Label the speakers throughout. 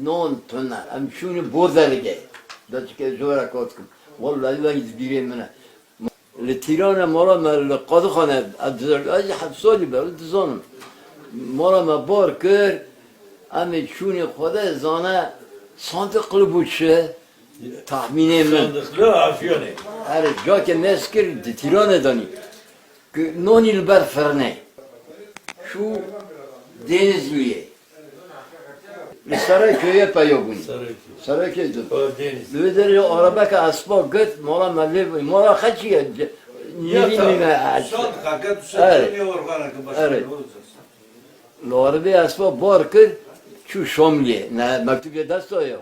Speaker 1: non tona am şunu bozarge da çıkı zora kotkum vallahi ben gideyim bana le tirana mola le qadıkhane adzer ay hapsoli ber dzonum mola ma barker am şunu khoda zana sandık qılıbuçe tahmine men
Speaker 2: Sandıklı afyone.
Speaker 1: her joke meskir tirana dani ki non il ber ferne şu Denizli'ye Sarayköy'e payoguni.
Speaker 2: Sarayköy.
Speaker 1: Saraköy'de.
Speaker 2: O deniz.
Speaker 1: Lüderi arabaka aspa gıt mola malli mola kaçıya nivini
Speaker 2: Son hakikat
Speaker 1: Evet.
Speaker 2: ne organa ki
Speaker 1: Evet.
Speaker 2: başka
Speaker 1: lo arabe aspa barkır şu şomli ne mektubiye dast oyo.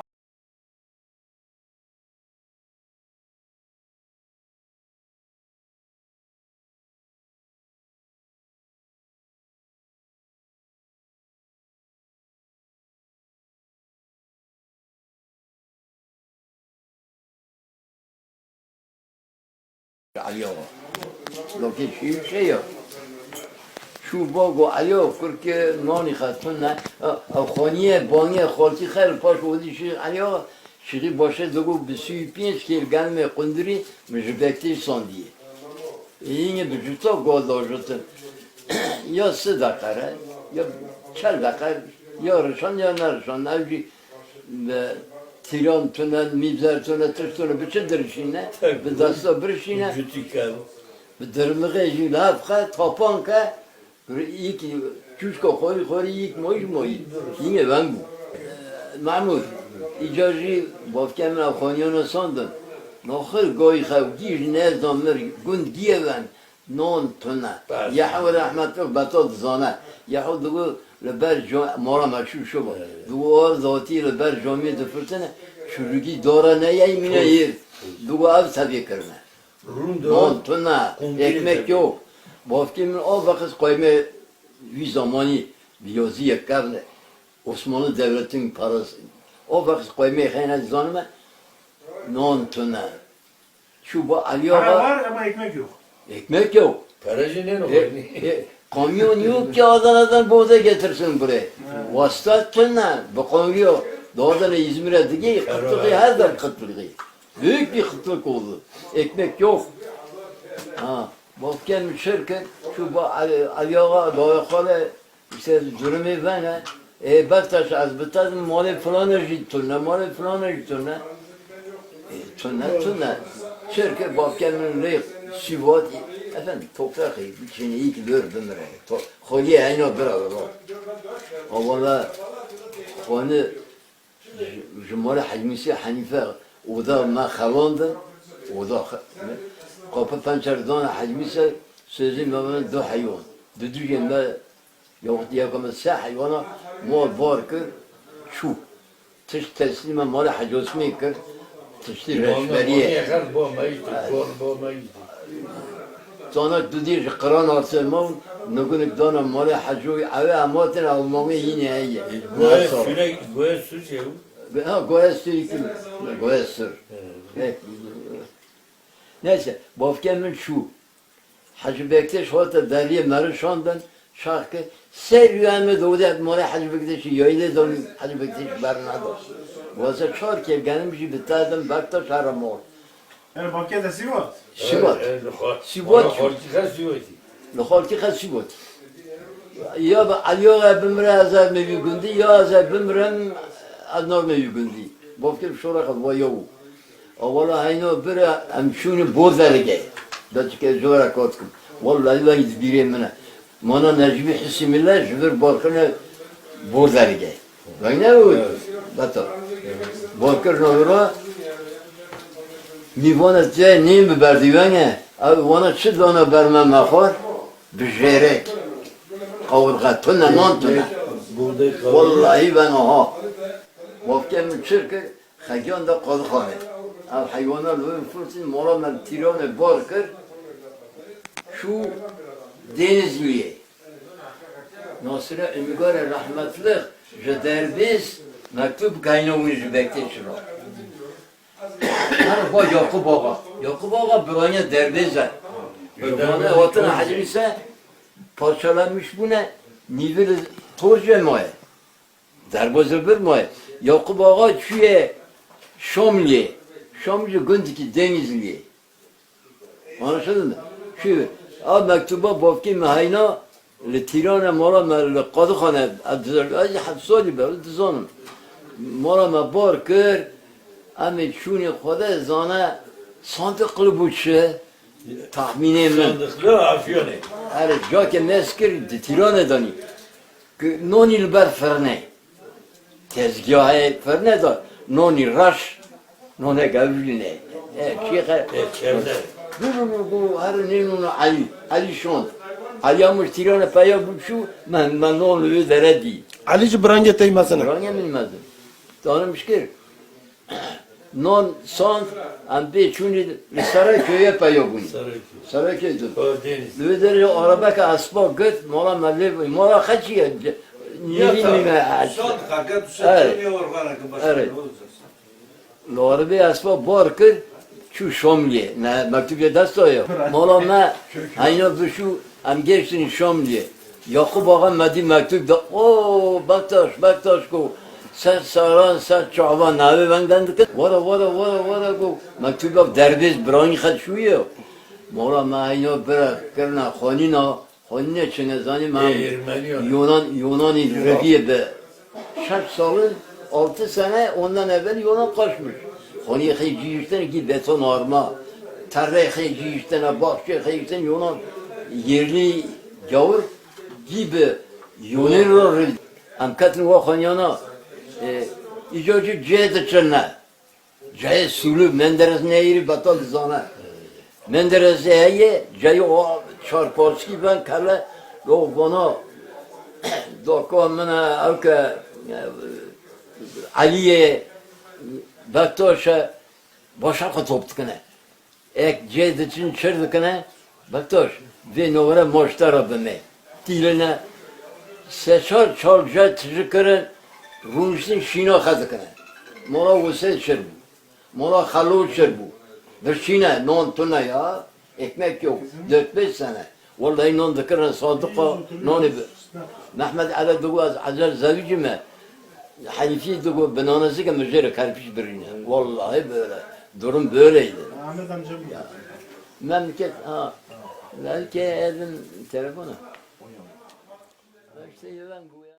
Speaker 1: Aliyo. Loki şey yok. Şu bogo aliyo kurke noni khatuna khoniye boniye kholti khel paş odi şey aliyo şiri başa dogu bisi pinç ki gelme kunduri mjbekti son diye. Yine bir juto godo juto. Ya sıdakara ya çel dakar ya rışan ya narışan avcı Tiran tünen, mibzer tünen, tırtünen, bütün dırışine, bir dasta birişine,
Speaker 2: Jutikal.
Speaker 1: bir dırmığı jü lafka, tapanka, ilk çuşka khori ilk moy, yine ben bu. Mahmud, icazı bafkemin Afganiyana sandın. Nakhir goy xavgir nezamir gund giyeven non tuna. Yahud rahmetli batad zana. Yahud dugu leber mara meşhur şu var. Dugu zati leber cami defirtene. Şurugi dora ne yemine yer. Dugu av tabi kırma. Non tuna. Ekmek yok. Bafkemin o vakit koyma bir zamanı biyoziye karne. Osmanlı devletin parası. O vakit koymaya kaynadı zanıma. Non tuna. Şu bu
Speaker 3: Para
Speaker 1: Aliyoğa
Speaker 3: var ama ekmek yok.
Speaker 1: ekmek yok.
Speaker 2: Paracı ne o?
Speaker 1: Kamyon yok ki Adana'dan boğda getirsin buraya. Vasıta tuna. Bu kamyon doğrudan İzmir'e dige kıtlığı her zaman kıtlığı. Büyük bir kıtlık oldu. Ekmek yok. Ha, bakken şirket şu bu Aliyoğa doyakalı işte durumu bana baktaş az bitaz mali falan ejitturna mali falan ejitturna tuna şirket bakkemin reyk sivat efendim toprak içine iyi ki gördüm reyk kholiye aynı bir Allah valla konu jumala hacmisi hanife o da ma khalandı o da kapı pencereden hacmisi sözüm ben do hayvan düdüğümde yok diye kama sah hayvana mal barkır şu tış teslime mal hacosmi kır tıştı reşberiye
Speaker 2: Yakar bu mayıt. Bu mayıt.
Speaker 1: sonra düdüğü kıran arsa mal nugun dana mal hacoy ave amaten almamı yine iyi
Speaker 2: Bu suç ya.
Speaker 1: ha goyestür goyestür neyse bafkemin şu Hacı Bektaş hatta deriye merişandan şarkı Seryüme doğdu mora Hacı Bektaş'ı yaylı don Hacı Bektaş barnadı. Vasa şarkı gelmiş bir tadım Bektaş aramor.
Speaker 3: Yani Bakkede Sivas.
Speaker 1: Sivat. Sivat.
Speaker 2: Hortika Sivati.
Speaker 1: Lhalki khas sivat. Ya aliyo bimre azab me yugundi ya azab bimrem adnar me yugundi. Bafkem şora kad vayo. Awala hayno bir amşunu bozarge. Da çıkı zora kotkum. Vallahi ben gideyim bana. Mana Necmi Hüsimillah jübir barkına bozarge. Ben ne o? Bata. Barkır nora Mivana te neyim bir berdivene? Abi bana çı dana berme mekar bijere. Kavurga tuna non tuna. Vallahi ben aha. Vaktim çırkı xagan da qadıkhane. Abi hayvanlar böyle fırtın mola tirane barkır şu Denizli'ye. Nasır'a ümigare rahmetli jederbiz mektup kaynağını bekleşir o. Her Yakup Ağa. Yakup Ağa buraya derbize. Bana vatana hacim ise parçalanmış bu ne? Nivil torce moye. Derbazı bir moye. Yakup Ağa çüye Şomli. Şomli gündeki Denizli. Anlaşıldın mı? Şu ab mektuba bafki mehayna li Tirana mala me li Kadıkhane az hapsali be dizanım. Mala me bar kır. Ama şunu khoda zana sandık kılıbı çe tahminim men.
Speaker 2: Sandıklı afyonu.
Speaker 1: Her jake meskir di Tirana dani. Noni ber ferne. Tezgahı ferne da noni raş. None gavline. Şeyhe.
Speaker 2: Çevre.
Speaker 1: Bu her nenun Ali şon. Ali amur Tirana paya bu şu men onu deredi.
Speaker 4: Ali Cibrange teymasına.
Speaker 1: Ranya bilmezdim. Tanımış ki. Non son am be çuni Saraköy'e paya bunu.
Speaker 2: Sarıköy.
Speaker 1: Saraköy'dü.
Speaker 2: Karadeniz.
Speaker 1: Lüderi araba ka aspa göt mola malle mola kaçıya. Niye mi
Speaker 5: Son hakikat
Speaker 1: Evet.
Speaker 5: düşürtmüyor olarak
Speaker 1: Evet. Lorbe aspa barkır şu şomli ne mektubiye dastoyo. Mola ma aynı bu şu am geçtin şomli. Yakup Ağa medi mektup da o baktaş ko. Sen saran sen çavan navi benden de vara ko. Mektup derbiz brani khat şuyo. Mola ma aynı bırak kerna Xonine çene zani ma Yunani reviye be. 60 salın 6 sene ondan evvel Yunan kaçmış. Xoniye xeyciyişten ki beton arma. Terre xeyciyişten bahçe xeyciyişten Yunan yerli gavur gibi Yunan am katın va Xonyana icacı cehde çenne. Cahil sülü Menderes nehri batal zana. Menderes heye cahil o Çarparski ben kale o bana doktor bana avke Aliye Baktaş'a başa katoptukene. Ek cehde için çırdıkene Baktaş ve novara moştara bime. Diline seçar çalca tızıkırın Rumuş'un şina kadıkene. Mola vuse çırbu. Mola halu çırbu. Bir şina non tuna ya. Ekmek yok. 4-5 sene. Vallahi non dıkırın sadıka non ibi. Mehmet Ali Dugu Azer Zavicime. Hanifi Dugu benanesi ki müjeri karpiş birine. Vallahi böyle. Durum böyleydi.
Speaker 3: Ahmet amcam bu.
Speaker 1: Memleket ha. Belki elin telefonu. İşte ben bu.